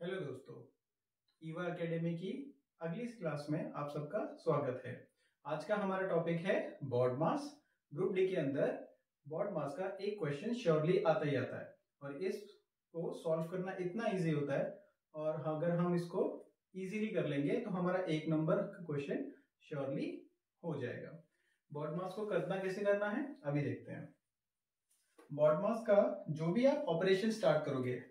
Hello दोस्तों, Eva academy की अगली क्लास में आप सबका स्वागत है। आज का हमारा टॉपिक है बॉड मास। ग्रुप डी के अंदर बॉड मास का एक क्वेश्चन श्योरली आता ही आता है और इसको सॉल्व करना इतना इजी होता है और अगर हम इसको इजीली कर लेंगे तो हमारा एक नंबर का क्वेश्चन श्योरली हो जाएगा। बॉड मास को करना कैसे करना है अभी देखते हैं। बॉड मास का जो भी आप ऑपरेशन स्टार्ट करोगे,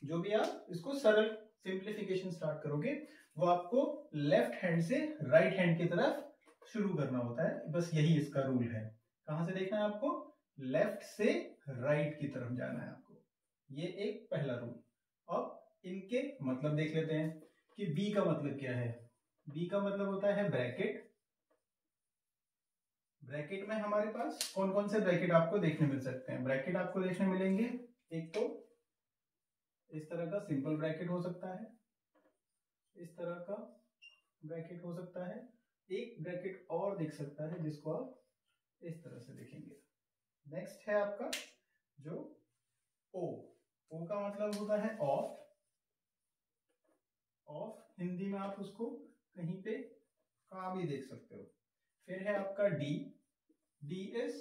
जो भी आप इसको सरल सिंप्लीफिकेशन स्टार्ट करोगे, वो आपको लेफ्ट हैंड से राइट हैंड की तरफ शुरू करना होता है। बस यही इसका रूल है। कहां से देखना है आपको? लेफ्ट से राइट की तरफ जाना है आपको। ये एक पहला रूल। अब इनके मतलब देख लेते हैं कि बी का मतलब क्या है। बी का मतलब होता है ब्रैकेट। ब्रैकेट में हमारे पास कौन कौन से ब्रैकेट आपको देखने मिल सकते हैं? ब्रैकेट आपको देखने मिलेंगे, एक तो इस तरह का सिंपल ब्रैकेट हो सकता है, इस तरह का ब्रैकेट हो सकता है, एक ब्रैकेट और दिख सकता है जिसको आप इस तरह से देखेंगे। नेक्स्ट है आपका जो ओ। ओ का मतलब होता है ऑफ। ऑफ हिंदी में आप उसको कहीं पे का भी देख सकते हो। फिर है आपका डी। डी इज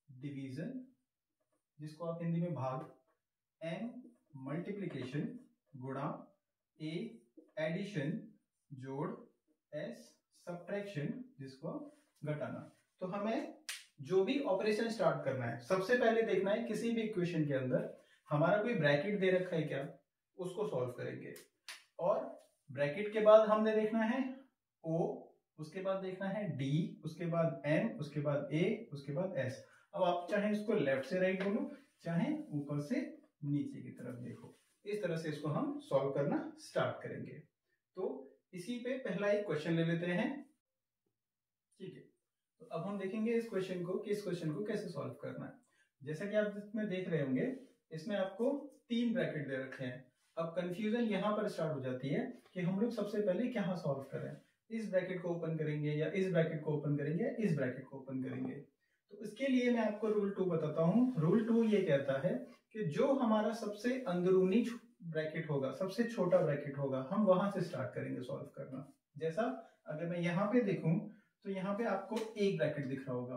डिवीजन, जिसको आप हिंदी में भाग। एम मल्टीप्लिकेशन, गुणा। ए एडिशन, जोड़। एस सब्ट्रैक्शन, जिसको घटाना। तो हमें जो भी ऑपरेशन स्टार्ट करना है, सबसे पहले देखना है किसी भी इक्वेशन के अंदर हमारा कोई ब्रैकेट दे रखा है क्या, उसको सॉल्व करेंगे। और ब्रैकेट के बाद हमने देखना है ओ, उसके बाद देखना है डी, उसके बाद एम, उसके बाद ए, उसके बाद एस। अब आप चाहे इसको लेफ्ट से राइट बोलो, चाहे ऊपर से नीचे की तरफ देखो, इस तरह से इसको हम सॉल्व करना स्टार्ट करेंगे। तो इसी पे पहला एक क्वेश्चन ले लेते हैं। ठीक है, तो अब हम देखेंगे इस क्वेश्चन को कि इस क्वेश्चन को कैसे सॉल्व करना है। जैसा कि आप इसमें देख रहे होंगे, इसमें आपको 3 ब्रैकेट दे रखे हैं। अब कंफ्यूजन यहां पर स्टार्ट हो जाती है कि हम लोग सबसे पहले क्या सॉल्व करें। इस ब्रैकेट को ओपन करेंगे या इस ब्रैकेट को ओपन करेंगे या इस ब्रैकेट को ओपन करेंगे। तो इसके लिए मैं आपको रूल 2 बताता हूं। रूल 2 ये कहता है कि जो हमारा सबसे अंदरूनी ब्रैकेट होगा, सबसे छोटा ब्रैकेट होगा, हम वहां से स्टार्ट करेंगे सॉल्व करना। जैसा अगर मैं यहाँ पे देखूं तो यहाँ पे आपको एक ब्रैकेट दिख रहा होगा,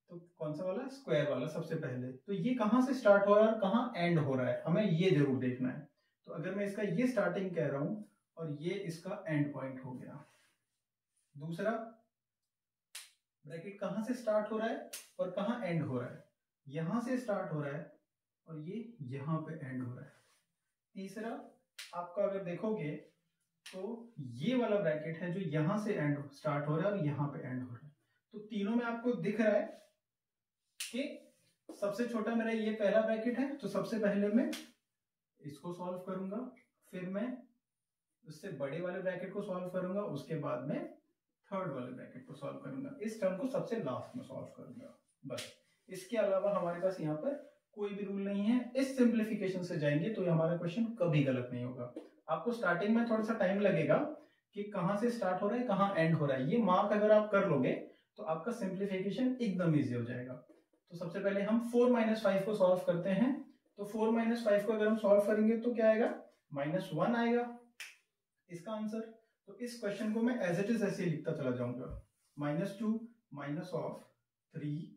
तो कौन सा वाला? स्क्वायर वाला सबसे पहले। तो ये कहां से स्टार्ट हो रहा है और कहां एंड हो रहा है, हमें ये जरूर देखना है। तो अगर मैं इसका ये स्टार्टिंग कह रहा हूं और ये इसका एंड पॉइंट हो गया। दूसरा ब्रैकेट कहां से स्टार्ट हो रहा है और कहां एंड हो रहा है? यहां से स्टार्ट हो रहा है और ये यहां पे एंड हो रहा है। तीसरा आपका अगर देखोगे तो ये वाला ब्रैकेट है जो यहां से एंड स्टार्ट हो रहा है और यहां पे एंड हो रहा है। तो तीनों में आपको दिख रहा है कि सबसे छोटा मेरा ये पहला ब्रैकेट है, तो सबसे पहले मैं इसको सॉल्व करूंगा, फिर मैं उससे बड़े वाले ब्रैकेट को सॉल्व करूंगा, उसके बाद में थर्ड वाले ब्रैकेट को सॉल्व करूंगा। इस टर्म को सबसे लास्ट में सॉल्व करूंगा, बस। इसके अलावा हमारे पास यहाँ पर कोई भी रूल नहीं है। इस सिंप्लीफिकेशन से जाएंगे तो हमारा क्वेश्चन कभी गलत नहीं होगा। आपको स्टार्टिंग में थोड़ा सा टाइम लगेगा कि कहां से स्टार्ट हो रहा है, कहां एंड हो रहा है। ये मार्क अगर आप कर लोगे तो आपका सिंप्लीफिकेशन एकदम इजी हो जाएगा। तो सबसे पहले हम 4 - 5 को सॉल्व करते हैं। तो 4 - 5 को अगर हम सॉल्व करेंगे तो क्या आएगा? -1 आएगा इसका आंसर। तो इस क्वेश्चन को मैं एज इट इज ऐसे लिखता चला जाऊंगा। -2 माइनस ऑफ 3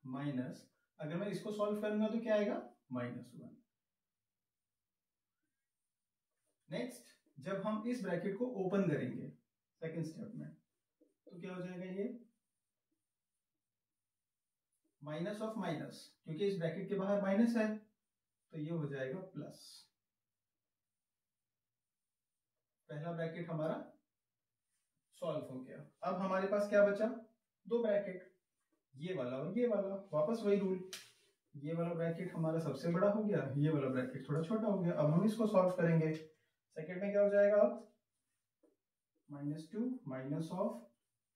माइनस अगर मैं इसको सॉल्व करूंगा तो क्या आएगा? -1। नेक्स्ट, जब हम इस ब्रैकेट को ओपन करेंगे सेकंड स्टेप में, तो क्या हो जाएगा? ये माइनस ऑफ माइनस, क्योंकि इस ब्रैकेट के बाहर माइनस है, तो ये हो जाएगा प्लस। पहला ब्रैकेट हमारा सॉल्व हो गया। अब हमारे पास क्या बचा? 2 ब्रैकेट, ये वाला और ये वाला। वापस वही रूल, ये वाला ब्रैकेट हमारा सबसे बड़ा हो गया, ये वाला ब्रैकेट थोड़ा छोटा हो गया। अब हम इसको सॉल्व करेंगे। सेकंड में क्या हो जाएगा? अब -2 माइनस ऑफ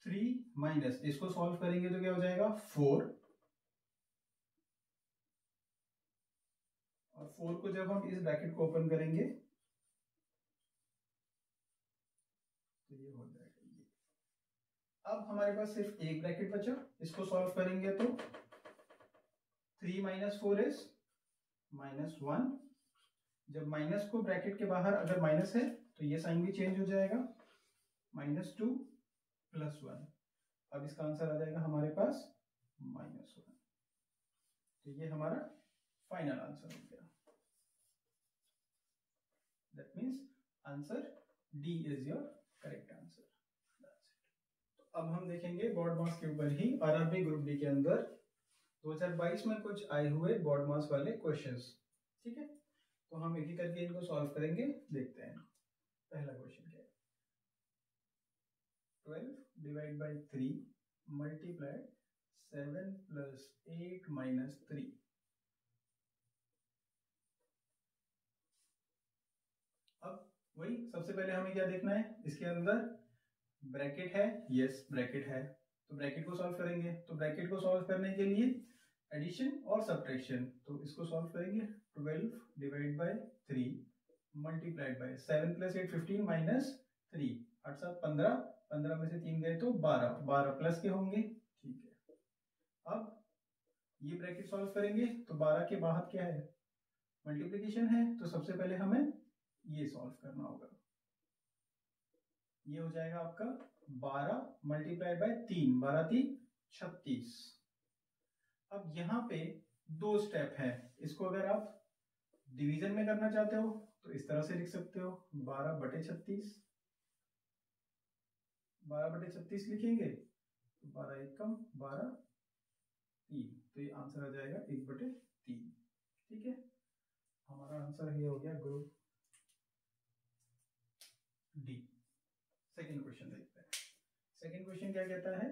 3 माइनस, इसको सॉल्व करेंगे तो क्या हो जाएगा? 4। और 4 को जब हम इस ब्रैकेट को ओपन करेंगे तो ये हो जाएगा ये। अब हमारे पास सिर्फ एक ब्रैकेट बचा, इसको सॉल्व करेंगे तो 3 - 4 इज -1। जब माइनस को ब्रैकेट के बाहर अगर माइनस है तो ये साइन भी चेंज हो जाएगा, -2 + 1। अब इसका आंसर आ जाएगा हमारे पास -1। तो ये हमारा फाइनल आंसर हो गया। That means answer D is your correct answer. तो अब हम देखेंगे बोर्ड मास के ऊपर ही आरआरबी ग्रुप डी के अंदर 2022 में कुछ आए हुए बोर्ड मास वाले क्वेश्चंस। ठीक है, तो हम एक एक करके इनको सॉल्व करेंगे, देखते हैं। पहला क्वेश्चन क्या है, 12 डिवाइड बाई 3 मल्टीप्लाई 7 + 8 - 3। अब वही सबसे पहले हमें क्या देखना है, इसके अंदर ब्रैकेट है, यस ब्रैकेट है, तो ब्रैकेट को सॉल्व करेंगे। तो ब्रैकेट को सॉल्व करने के लिए एडिशन और सब्ट्रैक्शन, तो इसको सॉल्व करेंगे। 12 डिवाइड बाई 3 मल्टीप्लाइड बाई 7 + 8 15 - 3, 8 7 15, 15 में से 3 गए तो 12, 12 प्लस के होंगे। ठीक है, अब ये ब्रैकेट सॉल्व करेंगे तो 12 के बाहर क्या है, मल्टीप्लिकेशन है, तो सबसे पहले हमें ये सॉल्व करना होगा। ये हो जाएगा आपका 12 मल्टीप्लाई बाय 3, 12 3 36। अब यहाँ पे 2 स्टेप है, इसको अगर आप डिवीजन में करना चाहते हो तो इस तरह से लिख सकते हो, 12/36, 12/36 लिखेंगे तो 12 1 कम 12 3, तो ये आंसर आ जाएगा 1/3। ठीक है, हमारा आंसर ये हो गया ग्रुप डी। सेकेंड क्वेश्चन देखते हैं। सेकेंड क्वेश्चन क्या कहता है,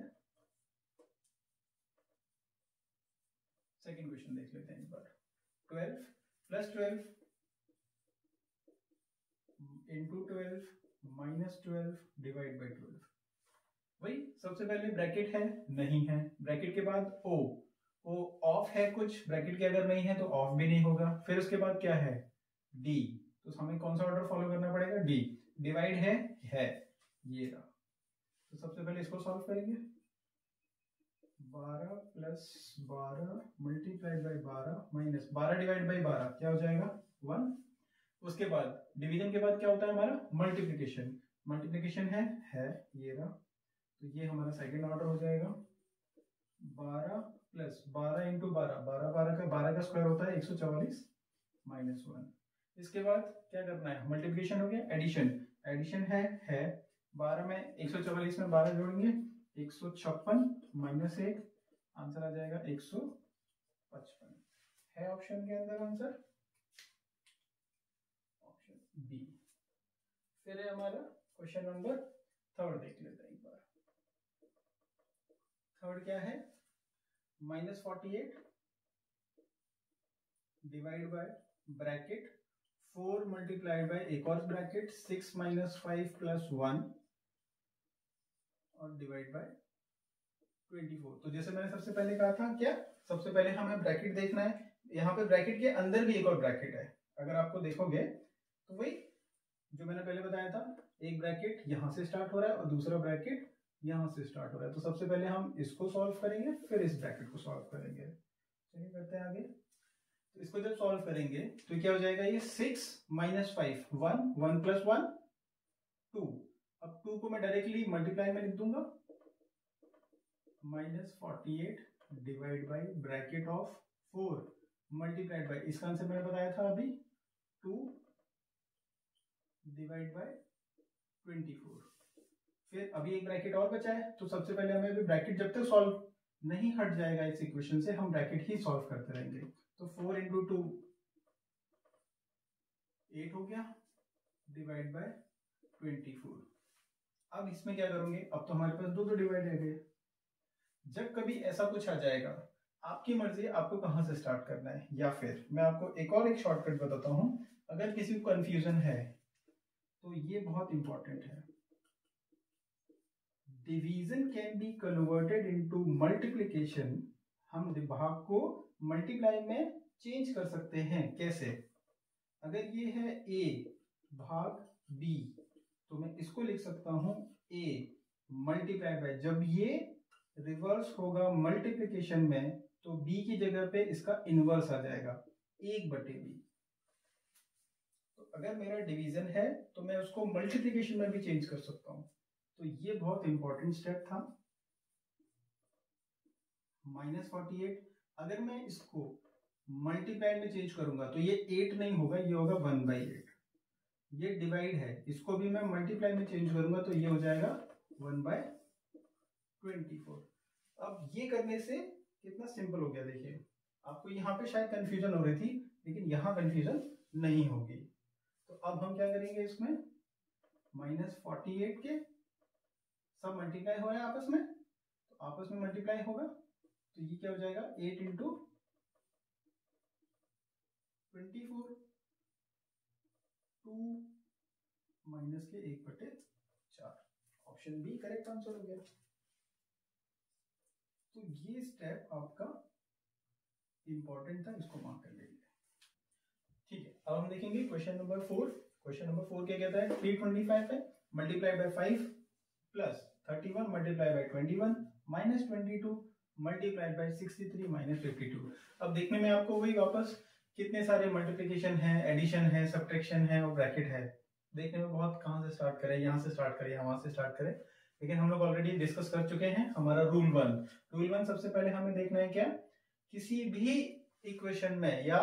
सेकेंड क्वेश्चन देख लेते हैं एक बार। 12 + 12 × 12 - 12 डिवाइड बाई 12। वही सबसे पहले ब्रैकेट है, नहीं है, ब्रैकेट के बाद ओ ऑफ है कुछ, ब्रैकेट के अगर नहीं है तो ऑफ भी नहीं होगा। फिर उसके बाद क्या है, डी, तो हमें कौन सा ऑर्डर फॉलो करना पड़ेगा, डी। डिवाइड है ये रहा, तो सबसे पहले इसको सॉल्व करेंगे। 12 + 12 multiplied by 12 minus 12 divide by 12 क्या हो जाएगा, 1। उसके बाद डिवीजन के बाद क्या होता है हमारा, मल्टीप्लिकेशन। मल्टीप्लिकेशन है ये रहा, तो ये हमारा सेकंड ऑर्डर हो जाएगा। 12 + 12 × 12, 12 का स्क्वायर होता है 144 -1। इसके बाद क्या करना है, मल्टीप्लिकेशन हो गया, एडिशन है 12 में 144 में 12 जोड़ेंगे 156 -1, आंसर आ जाएगा 155। है ऑप्शन के अंदर आंसर ऑप्शन बी। फिर है हमारा क्वेश्चन नंबर थर्ड, देख लेते हैं एक बार। थर्ड क्या है, -48 divide by bracket 4 multiplied by एक और ब्रैकेट 6 - 5 + 1 और डिवाइड बाय 24। तो जैसे मैंने सबसे पहले कहा था, क्या सबसे पहले हमें ब्रैकेट देखना है। यहाँ पे ब्रैकेट के अंदर भी एक और ब्रैकेट है, अगर आपको देखोगे तो वही जो मैंने पहले बताया था, एक ब्रैकेट यहाँ से स्टार्ट हो रहा है और दूसरा ब्रैकेट यहाँ से स्टार्ट हो रहा है। तो सबसे पहले हम इसको सॉल्व करेंगे, फिर इस ब्रैकेट को सॉल्व करेंगे। चलिए करते हैं आगे। तो इसको जब सॉल्व करेंगे तो क्या हो जाएगा, ये 6 - 5 1, 1 + 1 2। अब 2 को मैं डायरेक्टली मल्टीप्लाई में लिख दूंगा, -48 divide by bracket of 4 multiplied by, इसका आंसर मैंने बताया था अभी 2 डिवाइड बाई 24। फिर अभी एक ब्रैकेट और बचा है, तो सबसे पहले हमें अभी ब्रैकेट जब तक सॉल्व नहीं हट जाएगा इस इक्वेशन से, हम ब्रैकेट ही सॉल्व करते रहेंगे। तो 4 × 2 8 हो गया डिवाइड बाय 24। अब इसमें क्या करोगे, अब तो हमारे पास दो डिवाइड है गए। जब कभी ऐसा कुछ आ जाएगा, आपकी मर्जी आपको कहां से स्टार्ट करना है, या फिर मैं आपको एक शॉर्टकट बताता हूं। अगर किसी को कंफ्यूजन है तो ये बहुत इंपॉर्टेंट है, division can be converted into multiplication. हम भाग को मल्टीप्लाई में चेंज कर सकते हैं। कैसे, अगर ये है a भाग b, तो मैं इसको लिख सकता हूं a मल्टीप्लाई बाय, जब ये रिवर्स होगा मल्टीप्लिकेशन में तो b की जगह पे इसका इनवर्स आ जाएगा। 1/b। तो अगर मेरा डिवीजन है तो मैं उसको मल्टीप्लिकेशन में भी चेंज कर सकता हूं। तो ये बहुत इंपॉर्टेंट स्टेप था। -48, अगर मैं इसको मल्टीप्लाई में चेंज करूंगा तो ये 8 नहीं होगा, ये होगा 1/8। ये डिवाइड है, इसको भी मैं मल्टीप्लाई में चेंज करूंगा तो ये हो जाएगा 1/24। अब ये करने से कितना सिंपल हो गया, देखिए आपको यहाँ पे शायद कंफ्यूजन हो रही थी, लेकिन यहाँ कंफ्यूजन नहीं होगी। तो अब हम क्या करेंगे, इसमें -48 के सब मल्टीप्लाई हो रहा है आपस में, तो आपस में मल्टीप्लाई होगा तो ये क्या हो जाएगा 8 × 24, 2 माइनस के 1/4। ऑप्शन बी करेक्ट आंसर हो गया। तो ये स्टेप आपका इंपॉर्टेंट था, इसको मार्क कर लीजिए। ठीक है, अब हम देखेंगे क्वेश्चन नंबर 4। क्वेश्चन नंबर 4 क्या कहता है, 325 है, multiply by 5 plus 31 multiply by 21 minus 22 multiply by 63 minus 52। अब देखने में आपको वही वापस कितने सारे मल्टीप्लिकेशन है, एडिशन है, सब्ट्रैक्शन है और ब्रैकेट है, देखने में बहुत कहाँ से स्टार्ट करें, यहाँ से स्टार्ट करें या वहां से स्टार्ट करें, लेकिन हम लोग ऑलरेडी डिस्कस कर चुके हैं हमारा रूल 1। रूल 1 सबसे पहले हमें देखना है क्या, किसी भी इक्वेशन में या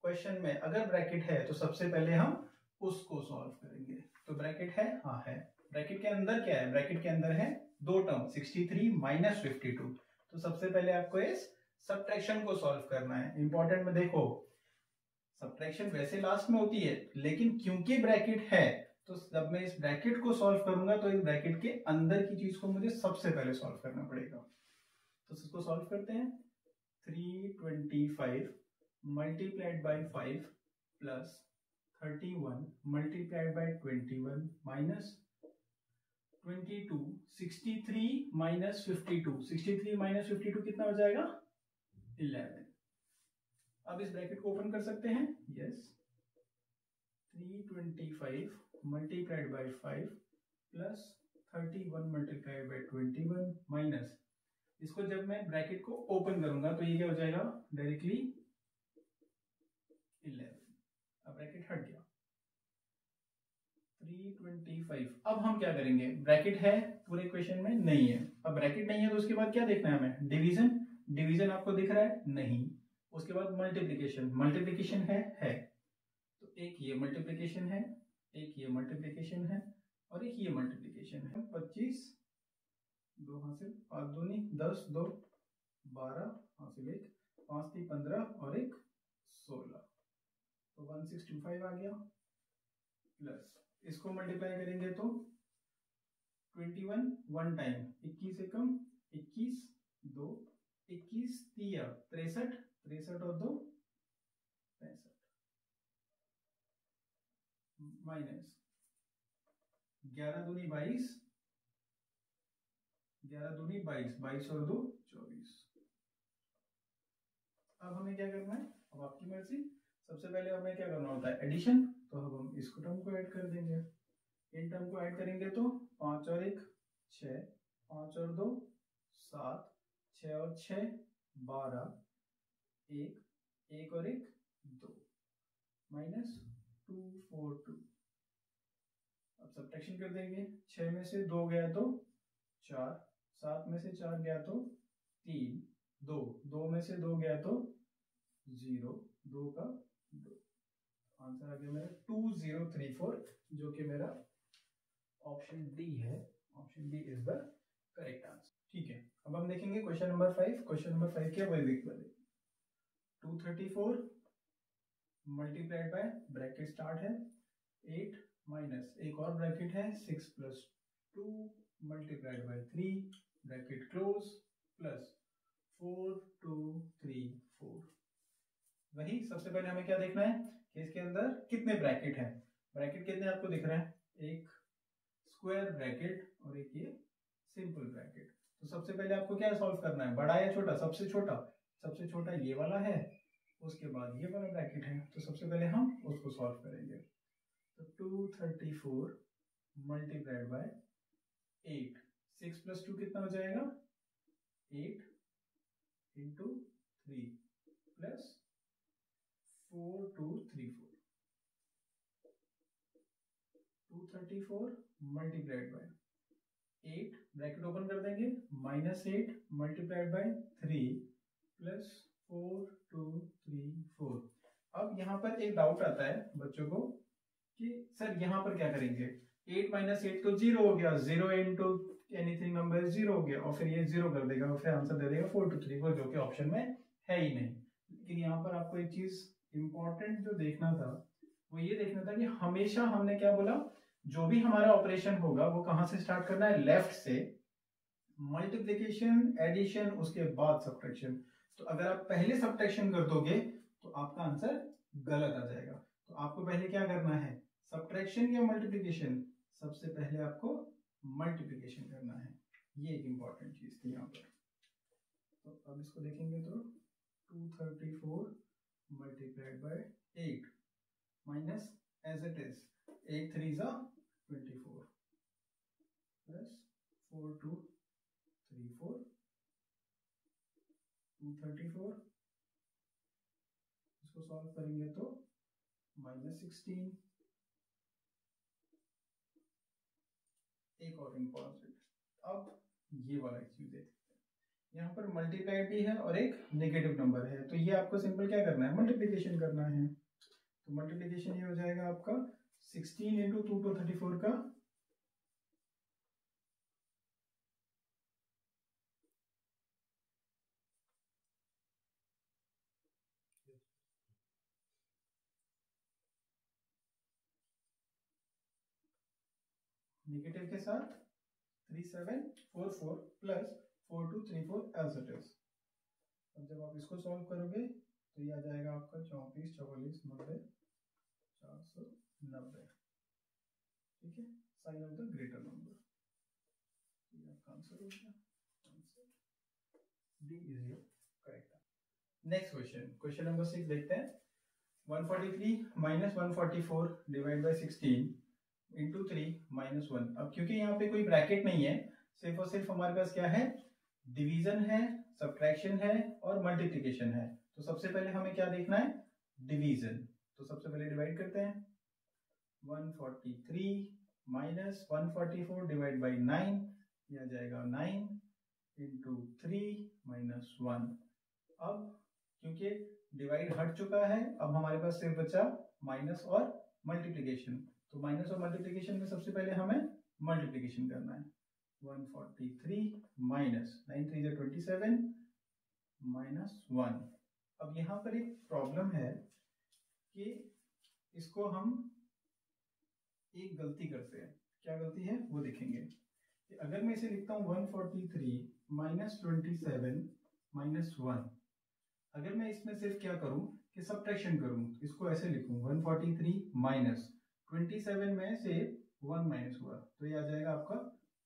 क्वेश्चन में अगर ब्रैकेट है तो सबसे पहले हम उसको सॉल्व करेंगे। तो ब्रैकेट है, हाँ है। ब्रैकेट के अंदर क्या है, ब्रैकेट के अंदर है दो टर्म 63 माइनस 52। तो सबसे पहले आपको इस सब्ट्रैक्शन को सॉल्व करना है। इंपॉर्टेंट में देखो, सब्ट्रैक्शन वैसे लास्ट में होती है, लेकिन क्योंकि ब्रैकेट है तो जब मैं इस ब्रैकेट को सॉल्व करूंगा तो इस ब्रैकेट के अंदर की चीज को मुझे सबसे पहले सॉल्व करना पड़ेगा। तो इसको सॉल्व करते हैं। 325 multiplied by 5 plus 31 multiplied by 21 minus 22, 63 minus 52, 63 minus 52 कितना हो जाएगा 11। अब इस ब्रैकेट को ओपन कर सकते हैं, yes. 325 multiplied by 5 plus 31 multiplied by 21 minus, इसको जब मैं ब्रैकेट को ओपन करूंगा तो ये क्या हो जाएगा डायरेक्टली 11। अब ब्रैकेट हट गया। 325, अब हम क्या करेंगे, ब्रैकेट है पूरे इक्वेशन में नहीं है, अब ब्रैकेट नहीं है तो उसके बाद क्या देखना है हमें, डिवीजन। डिवीजन आपको दिख रहा है नहीं, उसके बाद मल्टीप्लिकेशन। मल्टीप्लिकेशन है तो एक ये मल्टीप्लिकेशन है, एक ये मल्टीप्लिकेशन है और एक ये मल्टीप्लिकेशन है। 25 दो हासिल, 5 दूनी 10, 2 12 हासिल 1, 5 3 15 और एक 16, तो 1625 आ गया। प्लस इसको मल्टीप्लाई करेंगे तो 21 वन टाइम, 21 एकम 21, 2 21 3 63, 63 और 2 65 माइनस 11 दूनी 22, 11 दूनी 22, 22 और 2 24। अब हमें क्या करना है, अब आपकी मर्जी। सबसे पहले हमें क्या करना होता है एडिशन, तो अब हम इस टर्म को ऐड कर देंगे। इन टर्म को ऐड करेंगे तो 5 और 1 6, 5 और 2 7, 6 और 6 12, 1 1 और 1 2 माइनस 2 4 2। अब सब्ट्रैक्शन कर देंगे, 6 में से 2 गया तो 4, 7 में से 4 गया तो 3, 2 2 में से 2 गया तो 0, 2 का 2। आंसर आ गया मेरा 2034, जो कि मेरा ऑप्शन डी है। Option D is the correct answer. ठीक है, अब हम देखेंगे क्वेश्चन नंबर 5। क्वेश्चन नंबर 5 क्या वही 234 मल्टीप्लाइड बाय, ब्रैकेट स्टार्ट है 8 माइनस एक और ब्रैकेट है 6 plus 2 multiplied by 3 bracket close plus 4 2 3 4। वही सबसे पहले हमें क्या देखना है कि इसके अंदर कितने ब्रैकेट हैं। ब्रैकेट कितने आपको दिख रहे हैं, एक स्क्वायर ब्रैकेट और एक ये सिंपल ब्रैकेट। तो सबसे पहले आपको क्या सॉल्व करना है, बड़ा या छोटा, सबसे छोटा। सबसे छोटा ये वाला है, उसके बाद ये वाला ब्रैकेट है, तो सबसे पहले हम उसको सॉल्व करेंगे। तो 234 मल्टीप्लाइड बाय 8, 6 प्लस 2 कितना हो जाएगा 8 into 3 plus 4234 234 multiplied by 8 bracket open कर देंगे -8 मल्टीप्लाइड बाय 3 प्लस 4234। अब यहाँ पर एक डाउट आता है बच्चों को कि सर यहाँ पर क्या करेंगे, 8 माइनस 8 तो 0 हो गया, 0 इंटू एनीथिंग नंबर 0 हो गया और फिर ये 0 कर देगा और फिर आंसर दे देगा 4234 जो कि ऑप्शन में है ही नहीं। लेकिन यहाँ पर आपको एक चीज इंपॉर्टेंट जो देखना था वो ये देखना था कि हमेशा हमने क्या बोला, जो भी हमारा ऑपरेशन होगा वो कहां से स्टार्ट करना है, लेफ्ट से, मल्टीप्लिकेशन एडिशन उसके बाद सब्ट्रैक्शन। तो अगर आप पहले सब्ट्रैक्शन कर दोगे तो आपका आंसर गलत आ जाएगा। तो आपको पहले क्या करना है, सब्ट्रैक्शन या मल्टीप्लिकेशन, सबसे पहले आपको मल्टीप्लिकेशन करना है। ये एक इंपॉर्टेंट चीज थी यहाँ पर। तो अब इसको देखेंगे तो 234 multiplied by 8 minus as it is 8 3 जा 24 प्लस 4234 234, इसको सॉल्व करेंगे तो -16। एक और इम्पोर्टेंट, अब ये वाला चीज देखते हैं, यहाँ पर मल्टीप्लाइड भी है और एक नेगेटिव नंबर है, तो ये आपको सिंपल क्या करना है, मल्टीप्लिकेशन करना है। तो मल्टीप्लिकेशन ये हो जाएगा आपका 16 इंटू 2 to 34 का नेगेटिव के साथ 3744 प्लस 4234 एज इट इज। अब जब आप इसको सॉल्व करोगे तो ये आ जाएगा आपका 34 44 90 490। ठीक है, sign of the greater number, ये आपका आंसर हो गया। Answer D is your correct. Next question, question number 6 देखते हैं। 143 minus 144 divide by 16 into 3 minus 1। अब क्योंकि यहाँ पे कोई ब्रैकेट नहीं है, सिर्फ और सिर्फ हमारे पास क्या है, डिवीजन है, सब्ट्रैक्शन है और मल्टीप्लिकेशन है। तो सबसे पहले हमें क्या देखना है, डिवीजन। तो सबसे पहले डिवाइड करते हैं, 143 माइनस 144 डिवाइड बाई 9, यह आ जाएगा 9 इंटू 3 माइनस 1। अब क्योंकि डिवाइड हट चुका है, अब हमारे पास सिर्फ बचा माइनस और मल्टीप्लिकेशन। तो माइनस और मल्टीप्लिकेशन में सबसे पहले हमें मल्टीप्लिकेशन करना है। 143 माइनस 9 3 जा 27 माइनस 1। अब यहाँ पर एक प्रॉब्लम है कि इसको हम एक गलती करते हैं। क्या गलती है वो देखेंगे कि अगर मैं इसे लिखता हूँ 143 माइनस 27 माइनस 1, अगर मैं इसमें सिर्फ क्या करूं कि सब्ट्रैक्शन करूं, इसको ऐसे लिखूं 143 माइनस 27 में से 1 माइनस हुआ तो ये आ जाएगा आपका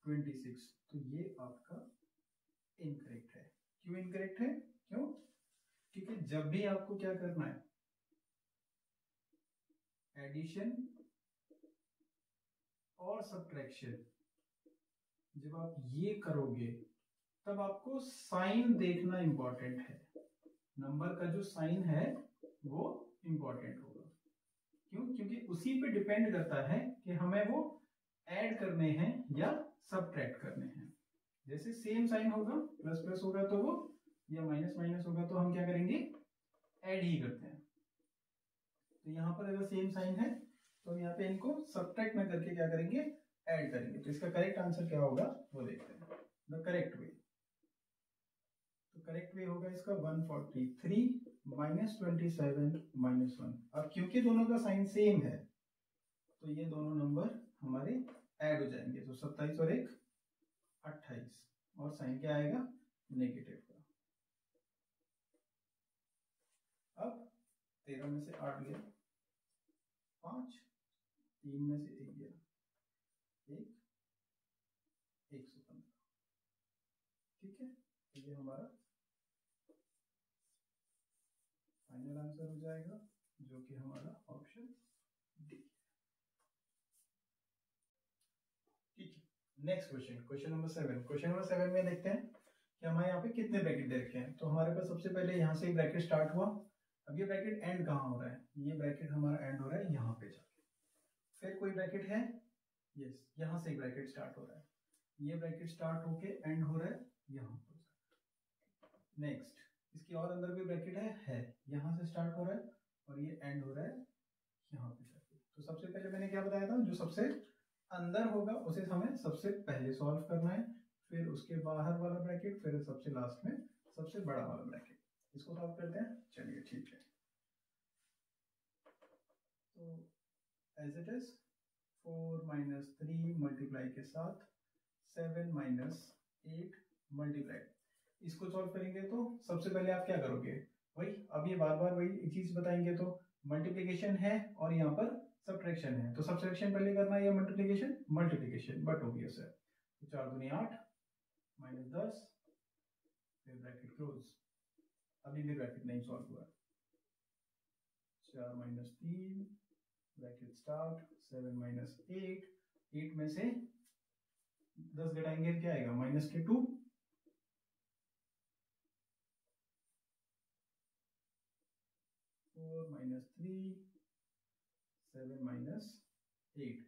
26। तो ये आपका इनकरेक्ट है। क्यों इनकरेक्ट है, क्यों, क्योंकि जब भी आपको क्या करना है, एडिशन और सब्ट्रैक्शन, जब आप ये करोगे तब आपको साइन देखना इंपॉर्टेंट है। नंबर का जो साइन है वो इंपॉर्टेंट होगा। क्यों, क्योंकि उसी पे डिपेंड करता है कि हमें वो ऐड करने हैं या सब्ट्रैक्ट करने हैं। जैसे सेम साइन होगा, प्लस प्लस होगा तो वो, या माइनस माइनस होगा तो हम क्या करेंगे, ऐड ही करते हैं। तो यहाँ पर अगर सेम साइन है तो यहाँ पे इनको सब्ट्रैक्ट न करके क्या करेंगे, ऐड करेंगे। तो इसका करेक्ट आंसर क्या होगा वो देखते हैं, द करेक्ट वे। तो करेक्ट वे होगा इसका 143 माइनस 27 माइनस 1। अब क्योंकि दोनों का साइन सेम है तो ये दोनों नंबर हमारे ऐड हो जाएंगे। तो 27 और 1 28, और साइन क्या आएगा, नेगेटिव का। अब 13 में से 8 गया, 5, 3 में से 1 गया, 1 115। ठीक है, तो ये हमारा फाइनल आंसर हो जाएगा जो कि हमारा ऑप्शन डी। ठीक है, next question, question number 7। Question number 7 में देखते हैं कि हमारे यहाँ पे कितने ब्रैकेट दे रखे हैं। तो हमारे पास सबसे पहले यहाँ से ब्रैकेट स्टार्ट हुआ, अब ये ब्रैकेट एंड कहाँ हो रहा है, ये ब्रैकेट हमारा एंड हो रहा है यहाँ पे जाके। फिर कोई ब्रैकेट है, यस, यहाँ से ब्रैकेट स्टार्ट हो रहा है, ये ब्रैकेट स्टार्ट होके एंड हो रहा है यहाँ पर। नेक्स्ट इसके और अंदर कोई ब्रैकेट है, यहाँ से स्टार्ट हो रहा है और ये एंड हो रहा है यहाँ पे जाके। तो सबसे पहले मैंने क्या बताया था, जो सबसे अंदर होगा उसे हमें सबसे पहले सॉल्व करना है, फिर उसके बाहर वाला ब्रैकेट, फिर सबसे लास्ट में सबसे बड़ा वाला ब्रैकेट। इसको सॉल्व करते हैं, चलिए ठीक है। तो as it is 4 minus 3 multiply के साथ 7 माइनस 8 मल्टीप्लाई। इसको सॉल्व करेंगे तो सबसे पहले आप क्या करोगे, वही अब ये बार बार वही चीज बताएंगे, तो मल्टीप्लिकेशन है और यहाँ पर सब्ट्रैक्शन है, तो सब्ट्रैक्शन पहले करना है या मल्टीप्लिकेशन, मल्टीप्लिकेशन, बट ऑब्वियस है। तो 4 दूनी 8 माइनस 10, फिर ब्रैकेट क्लोज। अभी भी ब्रैकेट नहीं सॉल्व हुआ। 4 माइनस 3 ब्रैकेट स्टार्ट, 7 माइनस 8, 8 में से 10 घटाएंगे क्या आएगा, माइनस के 2, 4 माइनस 3, 7 माइनस 8।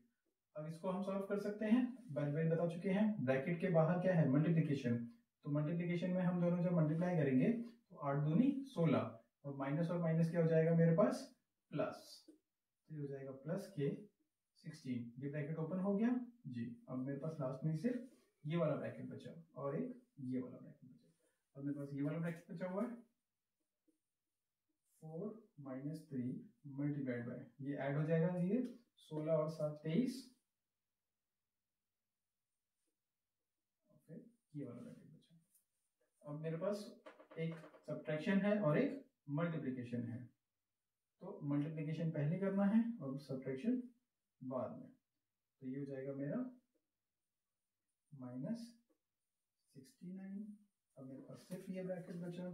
अब इसको हम सॉल्व कर सकते हैं, बाय बता चुके हैं। ब्रैकेट के बाहर क्या है, मल्टीप्लिकेशन, तो मल्टीप्लिकेशन में हम दोनों जब मल्टीप्लाई करेंगे तो 8 दूनी 16, और माइनस क्या हो जाएगा मेरे पास, प्लस, तो ये हो जाएगा प्लस के 16। ये ब्रैकेट ओपन हो गया जी। अब मेरे पास लास्ट में सिर्फ ये वाला ब्रैकेट बचा और एक ये वाला ब्रैकेट बचा। अब मेरे पास ये वाला ब्रैकेट बचा हुआ है, 4 माइनस 3 मल्टीप्लाइड बाय, ये ऐड हो जाएगा, ये 16 और 7 23, फिर ये वाला ब्रैकेट बचा। अब मेरे पास एक सब्ट्रैक्शन है और एक मल्टीप्लिकेशन है, तो मल्टीप्लिकेशन पहले करना है और सब्ट्रैक्शन बाद में। तो ये हो जाएगा मेरा माइनस 69। अब मेरे पास सिर्फ ये ब्रैकेट बचा,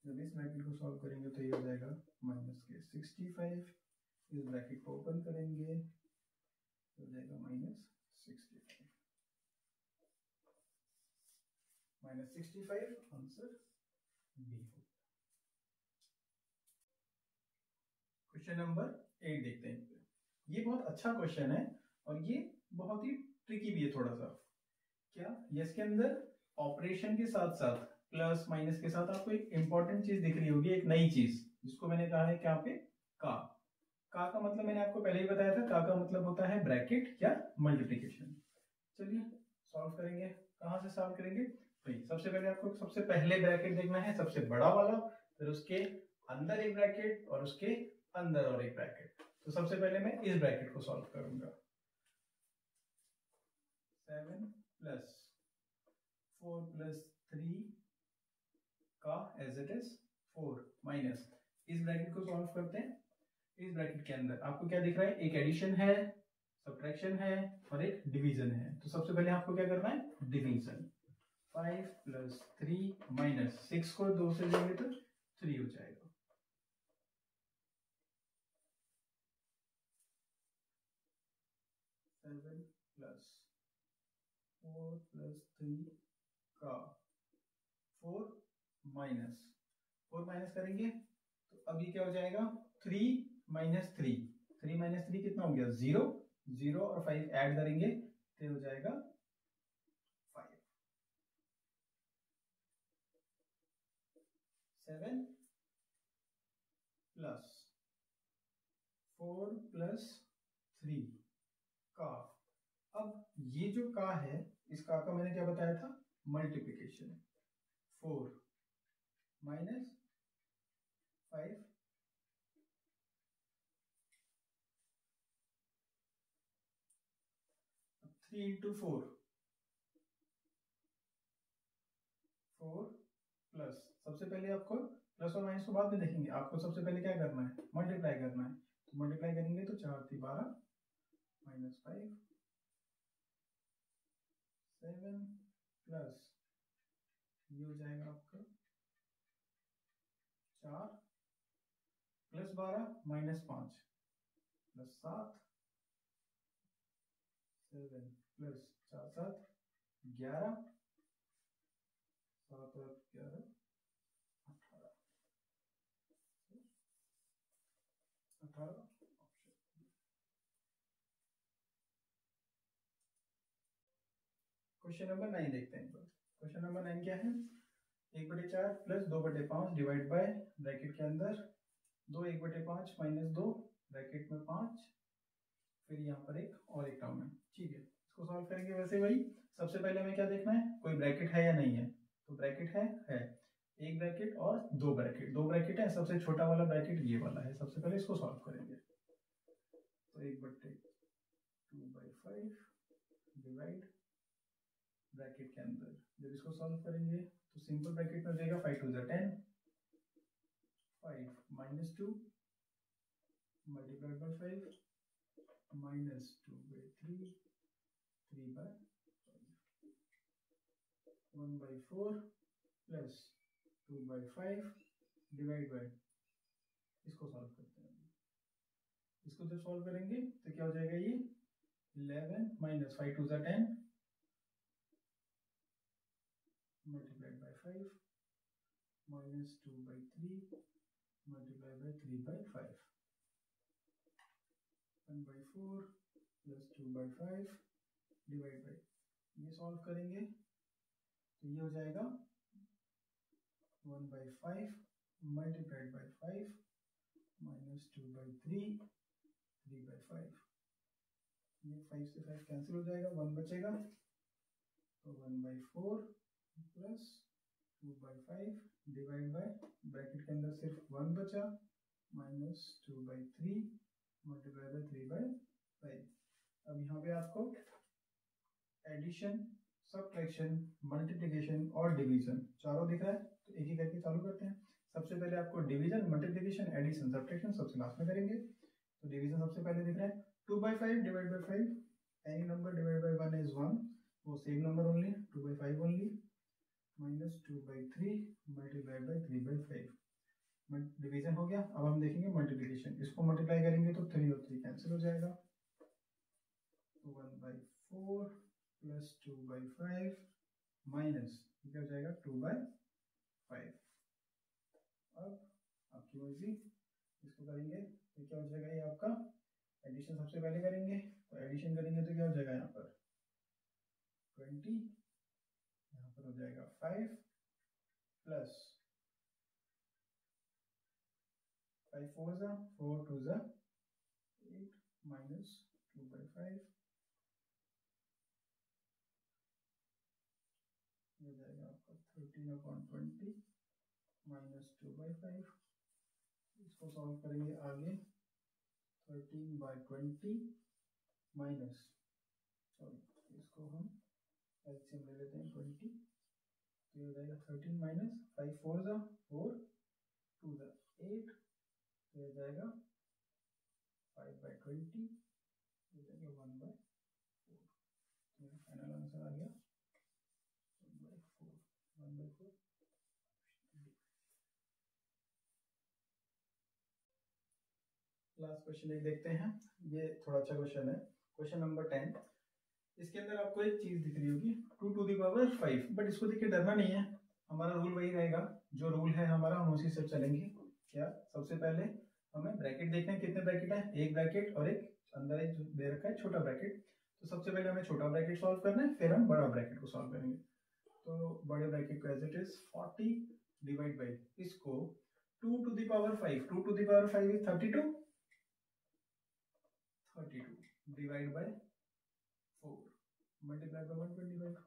जब इस ब्रैकेट को सॉल्व करेंगे तो ये हो जाएगा माइनस के 65। इस ब्रैकेट को ओपन करेंगे तो हो जाएगा माइनस 65, माइनस 65, आंसर बी हो। क्वेश्चन नंबर 8 देखते हैं। ये बहुत अच्छा क्वेश्चन है और ये बहुत ही ट्रिकी भी है थोड़ा सा। क्या, ये इसके अंदर ऑपरेशन के साथ साथ प्लस माइनस के साथ आपको एक इंपॉर्टेंट चीज दिख रही होगी, एक नई चीज, जिसको मैंने कहा है क्या पे, का का मतलब मैंने आपको पहले ही बताया था, का मतलब होता है ब्रैकेट या मल्टीप्लिकेशन। चलिए सॉल्व करेंगे। कहाँ से सॉल्व करेंगे भाई, सबसे पहले आपको सबसे पहले ब्रैकेट देखना है, सबसे बड़ा वाला, फिर उसके अंदर एक ब्रैकेट और उसके अंदर और एक ब्रैकेट। तो सबसे पहले मैं इस ब्रैकेट को सॉल्व करूंगा। 7 प्लस 4 प्लस 3 का एज इट इज 4 माइनस, इस ब्रैकेट को सॉल्व करते हैं। इस ब्रैकेट के अंदर आपको क्या दिख रहा है, एक एडिशन है, सब्ट्रैक्शन है और एक डिवीजन है। तो सबसे पहले आपको क्या करना है, डिवीजन। 5 प्लस 3 माइनस 6 को 2 से जोड़ेंगे तो 3 हो जाएगा। 7 प्लस 4 प्लस 3 का 4 माइनस 4 माइनस करेंगे तो अभी क्या हो जाएगा, 3 माइनस 3, 3 माइनस 3 कितना हो गया, 0, 0 और 5 ऐड करेंगे तो हो जाएगा 5। 7 प्लस 4 प्लस 3 का, अब ये जो का है, इस का मैंने क्या बताया था, मल्टीप्लिकेशन। 4 माइनस 5, 3 इंटू 4, 4 प्लस, सबसे पहले आपको प्लस और माइनस को बाद में देखेंगे, आपको सबसे पहले क्या करना है, मल्टीप्लाई करना है। तो मल्टीप्लाई करेंगे तो 4 3 12 माइनस 5, 7 प्लस, ये हो जाएगा आपका 4 प्लस 12 माइनस 5 प्लस 7, 7 प्लस 4 7 11, 7 और 11 18। क्वेश्चन नंबर 9 देखते हैं। क्वेश्चन नंबर 9 क्या है, 1/4 प्लस 2/5 डिवाइड बाय ब्रैकेट के अंदर 2 1/5 माइनस 2 ब्रैकेट में 5, फिर यहाँ पर एक और एक टर्म है। ठीक है, इसको सॉल्व करेंगे। वैसे वही सबसे पहले हमें क्या देखना है, कोई ब्रैकेट है या नहीं है। तो ब्रैकेट है एक ब्रैकेट और दो ब्रैकेट है। सबसे छोटा वाला ब्रैकेट ये वाला है। सबसे पहले इसको सॉल्व करेंगे। तो 1/2/5 डिवाइड ब्रैकेट के अंदर, जब इसको सॉल्व करेंगे तो सिंपल ब्रैकेट में हो जाएगा 5 2 10, 5 minus 2 multiplied by 5 minus 2/3 3/5 1/4 plus 2/5 divide by, इसको सॉल्व करते हैं। इसको जब सॉल्व करेंगे तो क्या हो जाएगा, ये 11 minus 5 2 10 multiplied by 5 minus 2/3 multiplied by 3/5 1/4 plus 2/5 divide by, ये सॉल्व करेंगे तो ये हो जाएगा 1/5 मल्टीप्लाइड बाय 5 माइनस 2/3 3/5, ये 5 से 5 कैंसिल हो जाएगा, 1 बचेगा। तो 1/4 प्लस 2/5 डिवाइड बाय, ब्रैकेट के अंदर सिर्फ 1 बचा, माइनस 2/3 मल्टीप्लाई बाय 3/5। अब यहाँ पे आपको एडिशन, सब्ट्रैक्शन, मल्टीप्लिकेशन और डिवीजन चारों दिख रहा है। तो एक ही करके चालू करते हैं। सबसे पहले आपको डिवीजन, मल्टीप्लिकेशन, एडिशन, सब्ट्रैक्शन सबसे लास्ट में करेंगे। तो डिवीजन सबसे पहले दिख रहा है 2/5 divide by 5, any number divide by 1 is 1, वो same number only, 2/5 only, minus 2/3 multiplied by 3/5। Division हो गया। अब हम देखेंगे मल्टीप्लिकेशन। इसको मल्टीप्लाई करेंगे तो 3 और 3 कैंसिल हो जाएगा। तो 1/4 प्लस 2/5 माइनस क्या हो जाएगा 2/5। अब आपकी मर्जी, इसको करेंगे तो क्या हो जाएगा, ये आपका एडिशन सबसे पहले करेंगे। तो एडिशन करेंगे तो क्या हो जाएगा, यहाँ पर 20, यहाँ पर हो जाएगा 5 प्लस 5 4 जा 4 2 जा 8 माइनस 2/5, ये हो जाएगा आपका 13/20 माइनस 2/5। इसको सॉल्व करेंगे आगे, 13/20 माइनस, सॉरी इसको हम एलसीएम ले लेते हैं 20, तो ये हो जाएगा 13 माइनस 5 4 जा 4 2 जा 8, तो ये हो जाएगा 5/20, ये हो जाएगा 1/4। तो मेरा फाइनल आंसर आ गया 1/4। लास्ट क्वेश्चन एक देखते हैं। ये थोड़ा अच्छा क्वेश्चन है, क्वेश्चन नंबर 10। इसके अंदर आपको एक चीज दिख रही होगी 2⁵, बट इसको देख के डरना नहीं है। हमारा रूल वही रहेगा, जो रूल है हमारा हम उसी से चलेंगे। क्या, सबसे पहले हमें ब्रैकेट देखना है, कितने ब्रैकेट है, एक ब्रैकेट और एक अंदर एक दे रखा है छोटा ब्रैकेट। तो सबसे पहले हमें छोटा ब्रैकेट सॉल्व करना है, फिर हम बड़ा ब्रैकेट को सॉल्व करेंगे। तो बड़े ब्रैकेट को as it is 40 divide by इसको 2⁵, 2⁵ is 32 divide by 4 multiply by 125,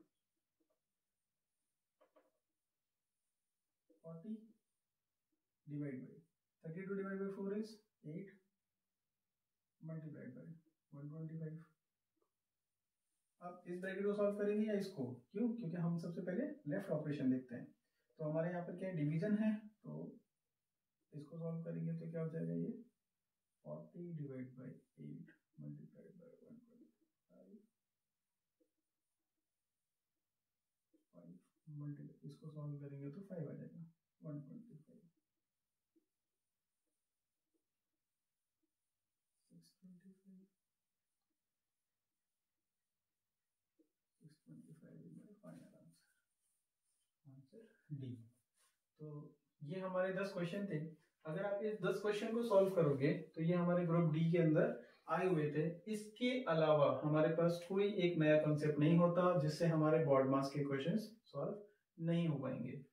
40 divide by 32 divide by 4 is 8 multiplied by 125। अब इस ब्रैकेट को सॉल्व करेंगे या इसको, क्यों, क्योंकि हम सबसे पहले लेफ्ट ऑपरेशन देखते हैं। तो हमारे यहाँ पर क्या डिवीजन है, तो इसको सॉल्व करेंगे तो क्या हो जाएगा, ये 40 divide bye 8 multiplied by 125 multiply, इसको सॉल्व करेंगे तो 5 आ जाएगा 125 625 is my final answer D. तो ये हमारे 10 क्वेश्चन थे। अगर आप ये 10 क्वेश्चन को सॉल्व करोगे तो ये हमारे ग्रुप डी के अंदर आए हुए थे। इसके अलावा हमारे पास कोई एक नया कंसेप्ट नहीं होता जिससे हमारे बॉड मास के क्वेश्चंस सॉल्व नहीं हो पाएंगे।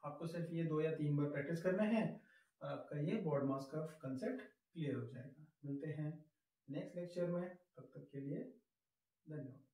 आपको सिर्फ ये 2 या 3 बार प्रैक्टिस करना है और आपका ये बॉड मास का कंसेप्ट क्लियर हो जाएगा। मिलते हैं नेक्स्ट लेक्चर में, तब तक के लिए धन्यवाद।